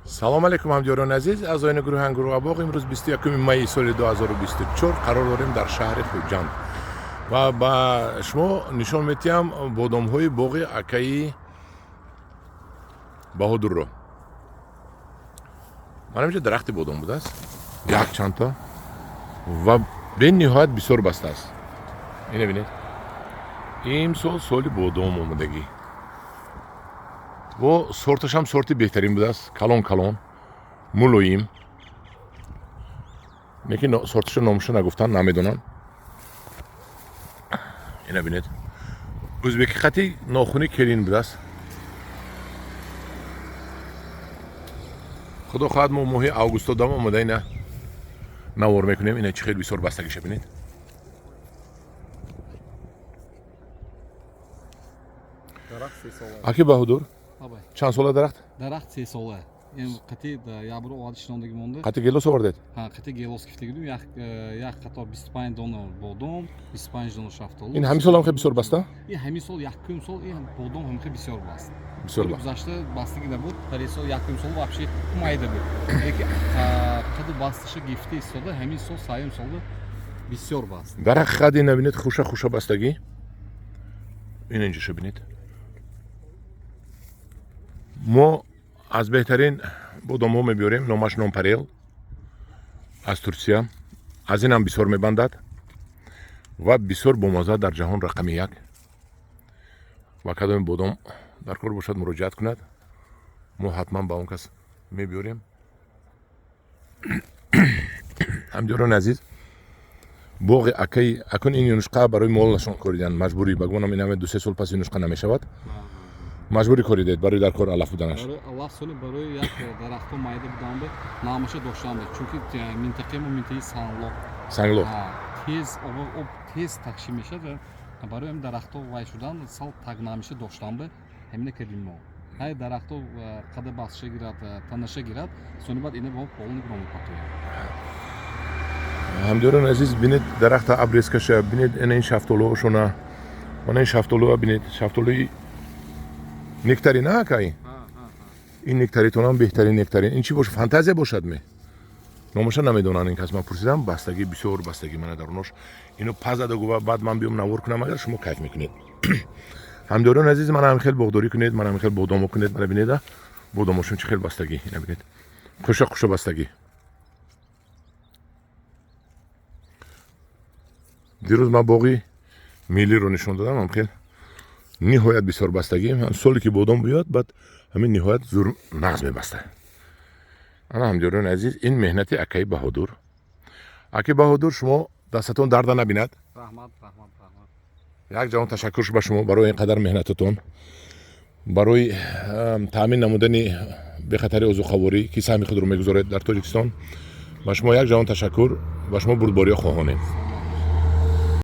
салом алейкум ҳамҷоёрони азиз, аъзоини гурӯҳи Ангурӯҳ Абоғ. Имрӯз 21 майи соли 2024 қарор дорем дар шаҳри Хуҷанд ва ба шумо нишон медиҳам бодомҳои боғи акаи Баҳодурро. Мана инҷо дарахти бодом будааст, як чандта ва бениҳоят бисёр бастааст. Ина бинед, имсол соли бодом омадагӣ. Во сорташам сорти беҳтарин будааст, калон мулоим. Лекин сорташа номаша нагуфтан, намедонам. Ина бинед, ӯзбеки хати нохуни келин будааст. худо хоҳад мо моҳи августо дам омада ина навор мекунем. Ина чӣ хел бисёр бастагиша бинед. Аки Баҳодур, чанд сола дарахт? Дарахт 3 сола. Ин қати ябро оад шинондагӣ монда. Қати гелос овардед? Ҳа, қати гелос гирифта будем. Як қатор 25 дона бодом, 25 дона шафтолу. Ин ҳамин сол ҳам хел бисёр баста? Ин ҳамин сол якум сол ин бодом ҳам хел бисёр баст. Бисёр баст. Гузашта бастагӣ набуд. Дар ин сол якум сол вообще майда буд. Лекин қади басташа гифти истода ҳамин сол саюм солда бисёр баст. Дарахт хади набинед, хуша бастагӣ. Ин инҷоша бинед. мо аз беҳтарин бодомҳо мебиёрем. Номаш Нонпарел аз Турсия. Аз ин ҳам бисёр мебандад ва бисёр бомаза дар ҷаҳон рақами як. ва кадоми бодом дар кор бошад муроҷиат кунад, мо ҳатман ба он кас мебиёрем. ҳамҷоёрони азиз, боғи акаи акун ин юнушқа барои молашон кориданд. Маҷбурӣ ба гумонам ин ҳаме 2-3 сол пас юнушқа намешавад. Маҷбурӣ коридед барои дар кор алаф буданаш. Барои алаф соли барои як дарахтҳо майда буданда намаша доштанда, чунки минтақаи мо минтақаи санглоқ. Тез об тез такшим мешад ва барои ҳамин дарахтҳо вай шудан сал так намаша доштанда ҳамина кардем мо. Ҳай дарахтҳо қада басша гирад, танаша гирад, сони баъд ина бо полник номипатоям. ҳамҷоёрони азиз, бинед дарахта абрескаша, бинед ина ин шафтолуошона. Мана ин шафтолуа бинед, шафтолуи нектарин акай. Ин нектаритонам беҳтарин нектарин. Ин чӣ бошад? Фантазия бошад ме. Номаша намедонанд ин кас. Ман пурсидам, бастагӣ бисёр бастагӣ мана дар онош. Ино паз зада гува баъд ман биём навор кунам, агар шумо кайф мекунед. ҳамҷоёрони азиз, мана ҳамин хел боғдорӣ кунед, мана ҳамин хел бодомо кунед. Мана бинеда бодомошон чӣ хел бастагӣ. Ина бинед, хуша бастагӣ. дирӯз ман боғи миллиро нишон додам. ҳам хел ниҳоят бисёр бастагӣ. Соле ки бодом биёд, баъд ҳамин ниҳоят зур нағз мебаста. ана ҳамҷоёрони азиз, ин меҳнати акаи Баҳодур. Акаи Баҳодур, шумо дастатон дарда набинад. Раҳмат. Як ҷавон ташаккур ба шумо барои ин қадар меҳнататон, барои таъмин намудани бехатари озуқаворӣ ки саҳми худро мегузоред дар Тоҷикистон. Ба шумо як ҷавон ташаккур, ба шумо бурдбориҳо хоҳонем.